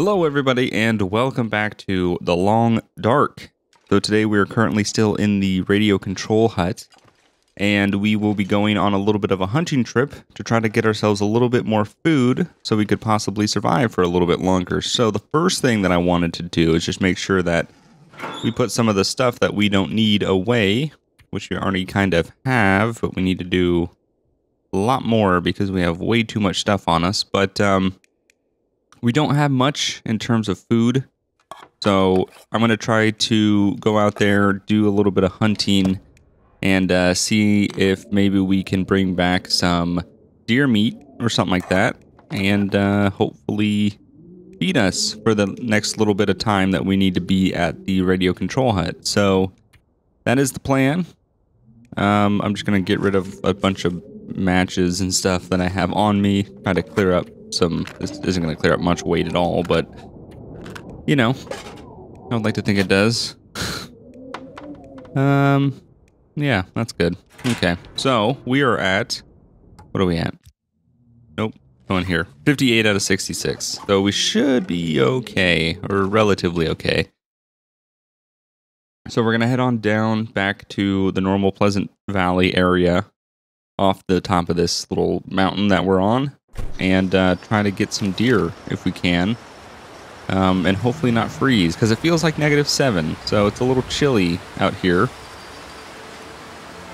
Hello everybody and welcome back to The Long Dark. So today we are currently still in the radio control hut and we will be going on a little bit of a hunting trip to try to get ourselves a little bit more food so we could possibly survive for a little bit longer. So the first thing that I wanted to do is just make sure that we put some of the stuff that we don't need away, which we already kind of have, but we need to do a lot more because we have way too much stuff on us. But we don't have much in terms of food, so I'm going to try to go out there, do a little bit of hunting, and see if maybe we can bring back some deer meat or something like that, and hopefully feed us for the next little bit of time that we need to be at the radio control hut. So that is the plan. I'm just going to get rid of a bunch of matches and stuff that I have on me, try to clear up some. This isn't going to clear up much weight at all, but you know, I would like to think it does. Yeah, that's good. Okay, so we are at, what are we at? Nope, going here. 58 out of 66. So we should be okay, or relatively okay. So we're going to head on down back to the normal Pleasant Valley area off the top of this little mountain that we're on, and try to get some deer if we can, and hopefully not freeze, because it feels like -7, so it's a little chilly out here.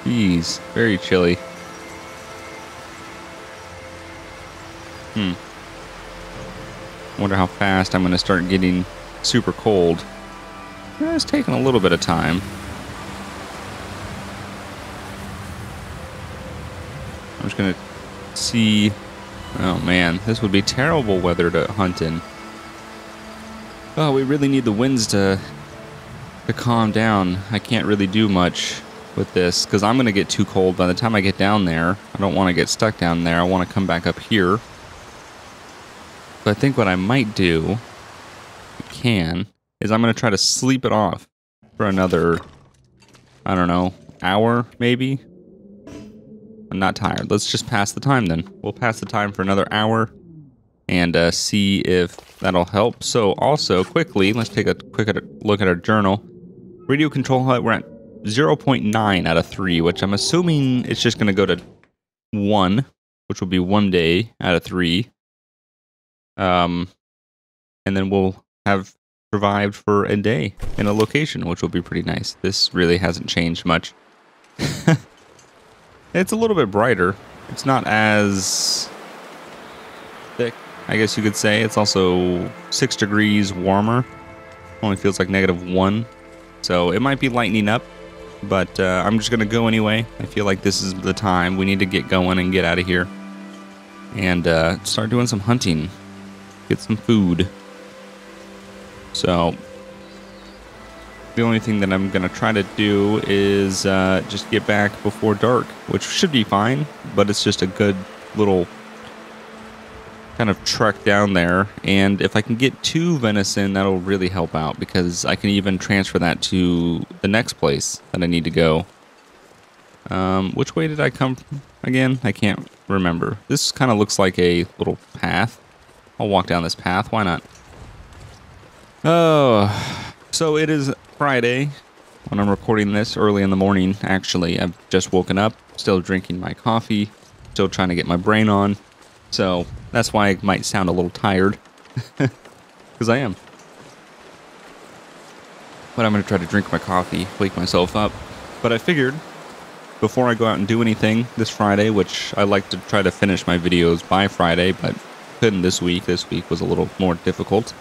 Jeez, very chilly. Wonder how fast I'm going to start getting super cold. It's taking a little bit of time. I'm just going to see. Oh man, this would be terrible weather to hunt in. Oh, we really need the winds to calm down. I can't really do much with this because I'm going to get too cold by the time I get down there. I don't want to get stuck down there. I want to come back up here. But I think what I might do, if I can, is I'm going to try to sleep it off for another, I don't know, hour maybe. I'm not tired. Let's just pass the time then. We'll pass the time for another hour and see if that'll help. So also, quickly, let's take a quick look at our journal. Radio control hut, we're at 0.9 out of 3, which I'm assuming it's just going to go to 1, which will be 1 day out of 3. And then we'll have survived for a day in a location, which will be pretty nice. This really hasn't changed much. It's a little bit brighter. It's not as thick, I guess you could say. It's also 6 degrees warmer. Only feels like -1. So it might be lightening up, but I'm just going to go anyway. I feel like this is the time. We need to get going and get out of here. And start doing some hunting. Get some food. So the only thing that I'm going to try to do is just get back before dark, which should be fine, but it's just a good little kind of trek down there. And if I can get 2 venison, that'll really help out, because I can even transfer that to the next place that I need to go. Which way did I come from again? I can't remember. This kind of looks like a little path. I'll walk down this path. Why not? Oh, so it is Friday when I'm recording this, early in the morning. Actually, I've just woken up, still drinking my coffee, still trying to get my brain on. So that's why I might sound a little tired, because I am. But I'm going to try to drink my coffee, wake myself up. But I figured before I go out and do anything this Friday, which I like to try to finish my videos by Friday, but couldn't this week. This week was a little more difficult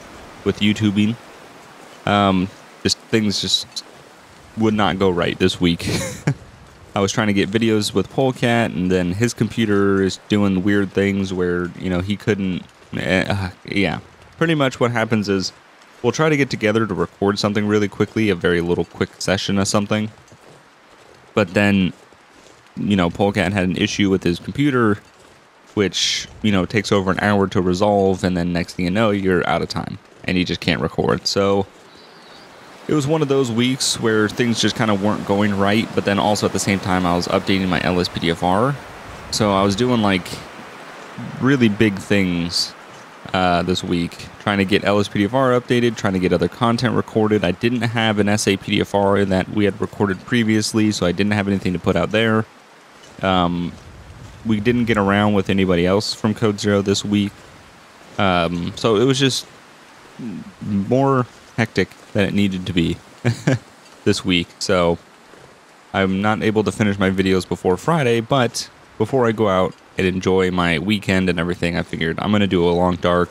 with YouTubing. Things just would not go right this week. I was trying to get videos with Polecat, and then his computer is doing weird things where, you know, he couldn't. Yeah, pretty much what happens is we'll try to get together to record something really quickly, a very little quick session of something. But then, you know, Polecat had an issue with his computer, which, you know, takes over an hour to resolve, and then next thing you know, you're out of time, and you just can't record. So it was one of those weeks where things just kind of weren't going right, but then also at the same time I was updating my LSPDFR. So I was doing like really big things this week, trying to get LSPDFR updated, trying to get other content recorded. I didn't have an SAPDFR that we had recorded previously, so I didn't have anything to put out there. We didn't get around with anybody else from Code Zero this week. So it was just more hectic than it needed to be this week. So I'm not able to finish my videos before Friday, but before I go out and enjoy my weekend and everything, I figured I'm going to do a long dark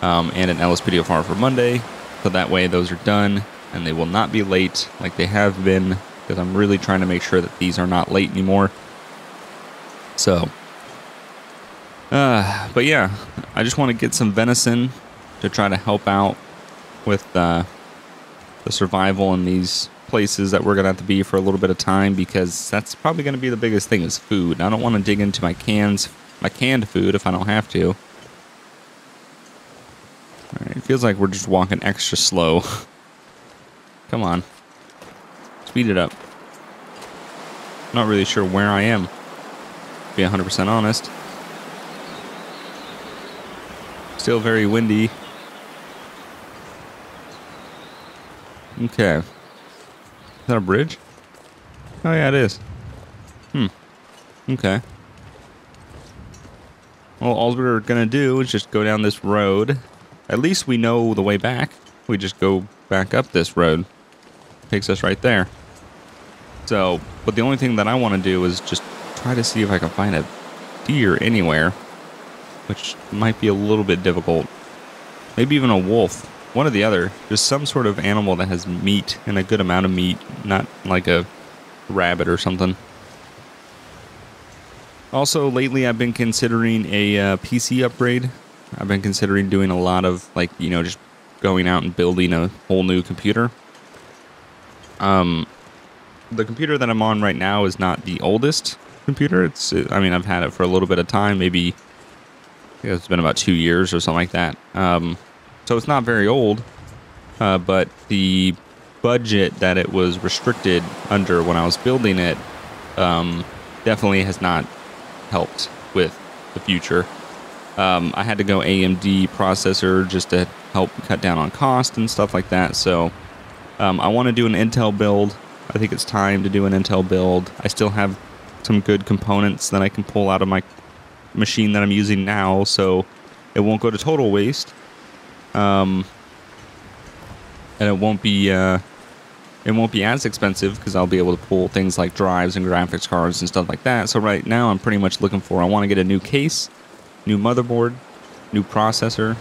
and an LSPDFR for Monday. So that way those are done and they will not be late like they have been, because I'm really trying to make sure that these are not late anymore. So, but yeah, I just want to get some venison to try to help out with the survival in these places that we're going to have to be for a little bit of time, because that's probably going to be the biggest thing is food. I don't want to dig into my canned food if I don't have to. All right, it feels like we're just walking extra slow. Come on. Speed it up. Not really sure where I am, to be 100% honest. Still very windy. Okay. Is that a bridge? Oh yeah, it is. Okay. Well, all we're gonna do is just go down this road. At least we know the way back. We just go back up this road. Takes us right there. So, but the only thing that I want to do is just try to see if I can find a deer anywhere, which might be a little bit difficult. Maybe even a wolf. One or the other. Just some sort of animal that has meat, and a good amount of meat, not like a rabbit or something. Also, lately I've been considering a PC upgrade. I've been considering doing a lot of, like, you know, just going out and building a whole new computer. The computer that I'm on right now is not the oldest computer. I mean, I've had it for a little bit of time, maybe, I think it's been about 2 years or something like that. So it's not very old, but the budget that it was restricted under when I was building it definitely has not helped with the future. I had to go AMD processor just to help cut down on cost and stuff like that. So I want to do an Intel build. I think it's time to do an Intel build. I still have some good components that I can pull out of my machine that I'm using now, so it won't go to total waste. And it won't be as expensive because I'll be able to pull things like drives and graphics cards and stuff like that. So right now I'm pretty much looking for, I want to get a new case, new motherboard, new processor,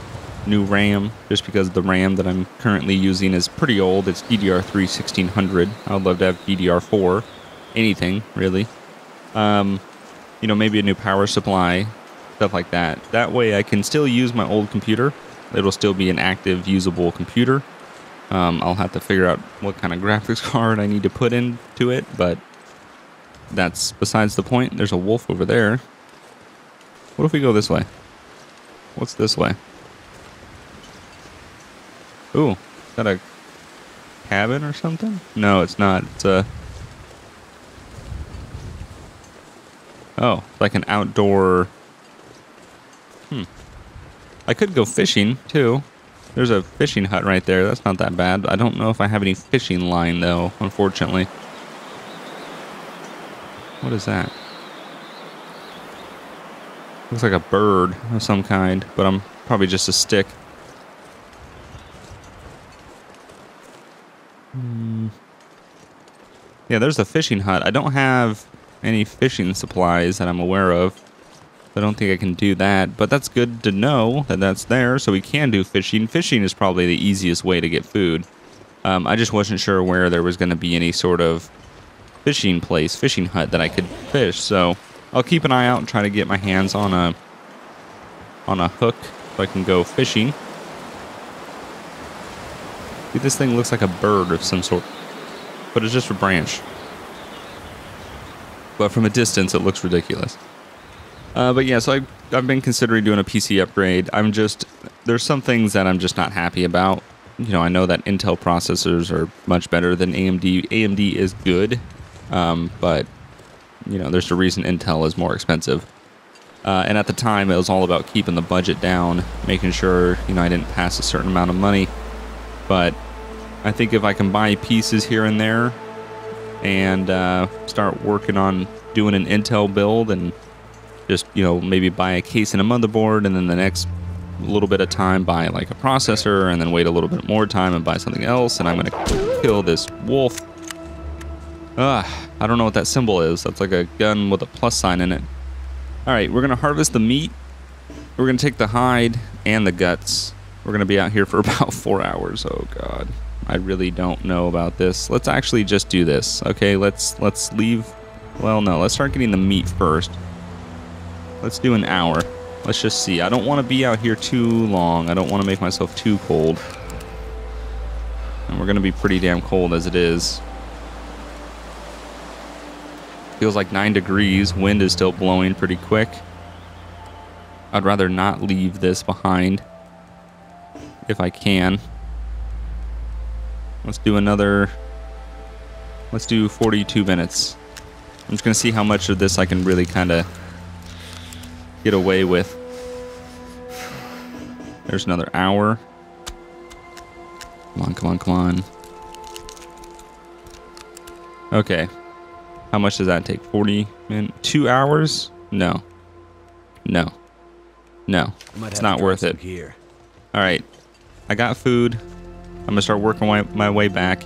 new RAM, just because the RAM that I'm currently using is pretty old. It's DDR3 1600. I would love to have DDR4, anything really. You know, maybe a new power supply, stuff like that. That way I can still use my old computer. It'll still be an active, usable computer. I'll have to figure out what kind of graphics card I need to put into it, but that's besides the point. There's a wolf over there. What if we go this way? What's this way? Ooh, is that a cabin or something? No, it's not. It's a... Oh, like an outdoor... I could go fishing, too. There's a fishing hut right there. That's not that bad. I don't know if I have any fishing line, though, unfortunately. What is that? Looks like a bird of some kind, but I'm probably just a stick. Yeah, there's the fishing hut. I don't have any fishing supplies that I'm aware of. I don't think I can do that, but that's good to know that that's there, so we can do fishing. Fishing is probably the easiest way to get food. I just wasn't sure where there was going to be any sort of fishing place, fishing hut that I could fish, so I'll keep an eye out and try to get my hands on a hook so I can go fishing. See, this thing looks like a bird of some sort, but it's just a branch. But from a distance, it looks ridiculous. But yeah, so I've been considering doing a PC upgrade. There's some things that I'm just not happy about. You know, I know that Intel processors are much better than AMD. AMD is good, but, you know, there's a reason Intel is more expensive. And at the time, it was all about keeping the budget down, making sure, you know, I didn't pass a certain amount of money. But I think if I can buy pieces here and there and start working on doing an Intel build and just, you know, maybe buy a case and a motherboard, and then the next little bit of time buy like a processor, and then wait a little bit more time and buy something else, and I'm gonna kill this wolf. I don't know what that symbol is. That's like a gun with a plus sign in it. Alright, we're gonna harvest the meat. We're gonna take the hide and the guts. We're gonna be out here for about 4 hours. Oh god, I really don't know about this. Let's actually just do this. Okay, let's leave. Well, no, let's start getting the meat first. Let's do an hour. Let's just see. I don't want to be out here too long. I don't want to make myself too cold. And we're going to be pretty damn cold as it is. Feels like 9 degrees. Wind is still blowing pretty quick. I'd rather not leave this behind if I can. Let's do another... Let's do 42 minutes. I'm just going to see how much of this I can really kind of get away with. There's another hour. Come on, come on, come on. Okay. How much does that take? 40 minutes? 2 hours? No. No. No. It's not worth it. Alright. I got food. I'm going to start working my way back.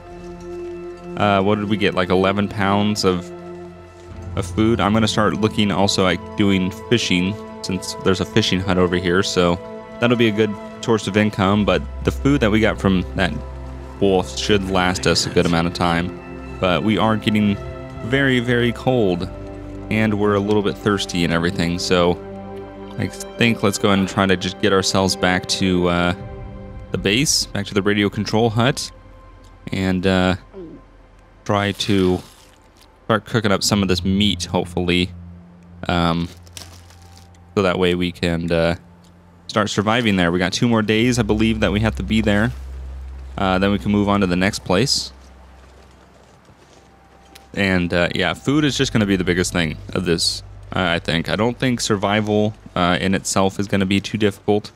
What did we get? Like 11 pounds of food. I'm going to start looking also at doing fishing, since there's a fishing hut over here, so that'll be a good source of income. But the food that we got from that wolf should last us a good amount of time. But we are getting very, very cold, and we're a little bit thirsty and everything, so I think let's go ahead and try to just get ourselves back to the base, back to the radio control hut, and try to start cooking up some of this meat, hopefully, so that way we can start surviving there. We got 2 more days, I believe, that we have to be there. Then we can move on to the next place. And yeah, food is just going to be the biggest thing of this, I think. I don't think survival in itself is going to be too difficult,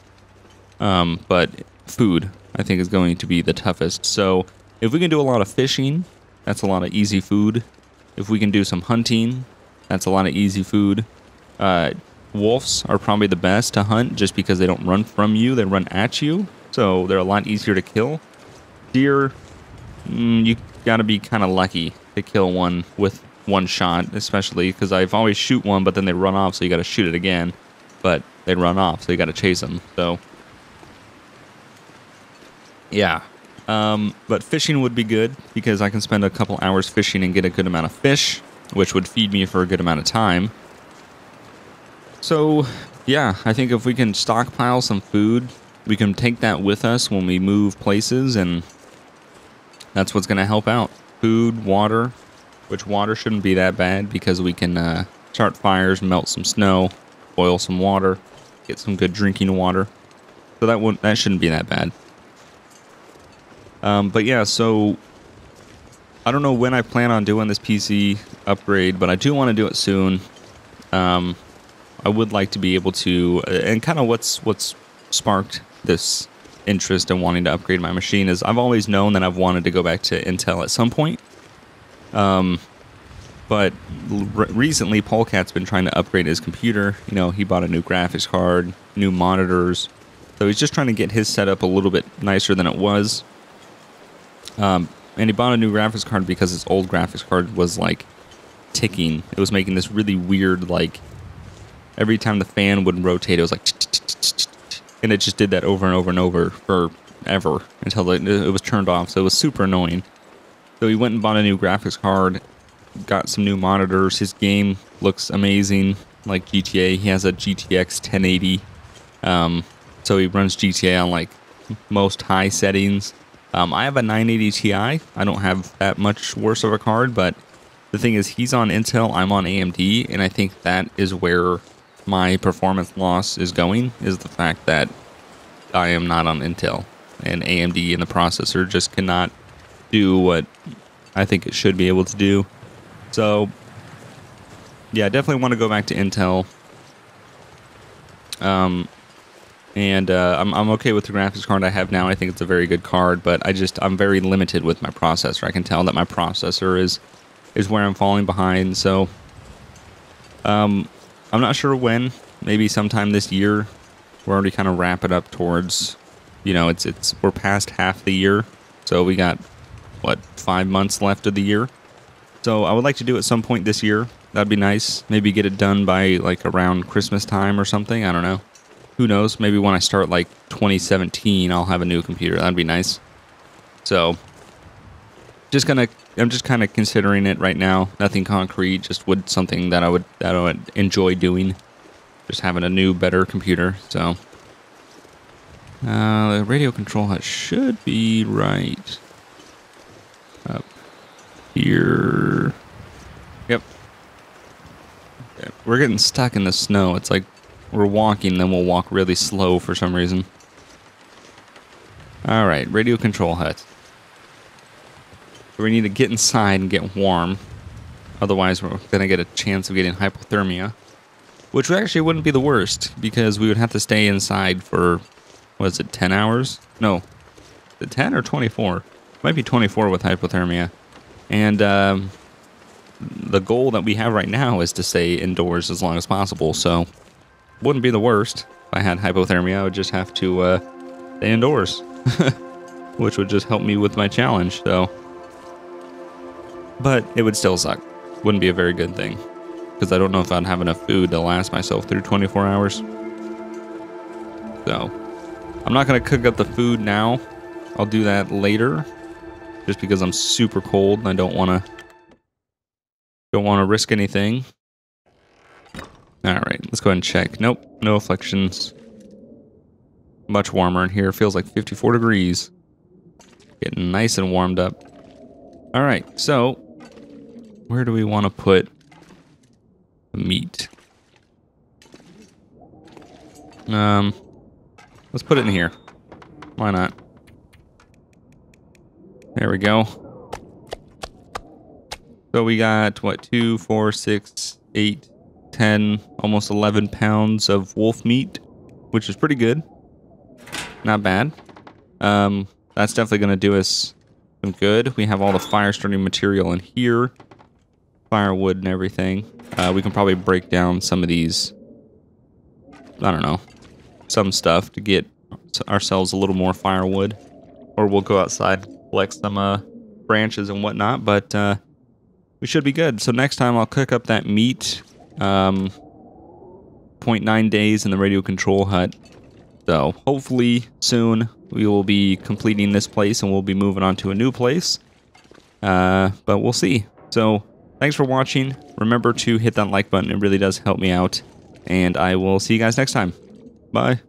but food, I think, is going to be the toughest. So if we can do a lot of fishing, that's a lot of easy food. If we can do some hunting, that's a lot of easy food. Wolves are probably the best to hunt just because they don't run from you, they run at you. So they're a lot easier to kill. Deer, you gotta be kind of lucky to kill one with one shot, especially because I've always shoot one, but then they run off, so you gotta shoot it again. But they run off, so you gotta chase them. So yeah. But fishing would be good because I can spend a couple hours fishing and get a good amount of fish, which would feed me for a good amount of time. So yeah, I think if we can stockpile some food, we can take that with us when we move places, and that's what's going to help out. Food, water, which water shouldn't be that bad because we can start fires, melt some snow, boil some water, get some good drinking water. So that shouldn't be that bad. But yeah, so I don't know when I plan on doing this PC upgrade, but I do want to do it soon. I would like to be able to, and kind of what's sparked this interest in wanting to upgrade my machine is I've always known that I've wanted to go back to Intel at some point. But recently, Polkat's been trying to upgrade his computer. You know, he bought a new graphics card, new monitors. So he's just trying to get his setup a little bit nicer than it was. And he bought a new graphics card because his old graphics card was, like, ticking. It was making this really weird, like, every time the fan would rotate, it was like, and it just did that over and over and over forever until it was turned off. So it was super annoying. So he went and bought a new graphics card, got some new monitors. His game looks amazing, like GTA. He has a GTX 1080. So he runs GTA on like most high settings. I have a 980 Ti. I don't have that much worse of a card, but the thing is, he's on Intel, I'm on AMD, and I think that is where my performance loss is going, is the fact that I am not on Intel, and AMD and the processor just cannot do what I think it should be able to do. So yeah, I definitely want to go back to Intel. I'm okay with the graphics card I have now. I think it's a very good card, but I'm very limited with my processor. I can tell that my processor is where I'm falling behind. So I'm not sure when. Maybe sometime this year. We're already kind of wrapping up towards, you know, we're past half the year. So we got, what, 5 months left of the year. So I would like to do it some point this year. That'd be nice. Maybe get it done by like around Christmas time or something. I don't know. Who knows? Maybe when I start like 2017, I'll have a new computer. That'd be nice. So I'm just kind of considering it right now. Nothing concrete. Just something that I would enjoy doing. Just having a new, better computer. So the radio control hut should be right up here. Yep. Okay. We're getting stuck in the snow. It's like we're walking, then we'll walk really slow for some reason. All right, radio control hut. We need to get inside and get warm. Otherwise, we're going to get a chance of getting hypothermia. Which actually wouldn't be the worst, because we would have to stay inside for, what is it, 10 hours? No. Is it 10 or 24? It might be 24 with hypothermia. And the goal that we have right now is to stay indoors as long as possible, so wouldn't be the worst. If I had hypothermia, I would just have to stay indoors, which would just help me with my challenge, so. But it would still suck. Wouldn't be a very good thing. Because I don't know if I'd have enough food to last myself through 24 hours. So, I'm not going to cook up the food now. I'll do that later. Just because I'm super cold and I don't want to risk anything. Alright, let's go ahead and check. Nope, no afflictions. Much warmer in here. Feels like 54 degrees. Getting nice and warmed up. Alright, so where do we want to put meat? Let's put it in here. Why not? There we go. So we got, what, 2, 4, 6, 8, 10, almost 11 pounds of wolf meat, which is pretty good. Not bad. That's definitely going to do us some good. We have all the fire starting material in here. Firewood and everything. We can probably break down some of these, I don't know, some stuff to get ourselves a little more firewood. Or we'll go outside and collect some branches and whatnot, but we should be good. So next time I'll cook up that meat. 0.9 days in the radio control hut. So hopefully soon we will be completing this place and we'll be moving on to a new place. But we'll see. So thanks for watching. Remember to hit that like button. It really does help me out. And I will see you guys next time. Bye.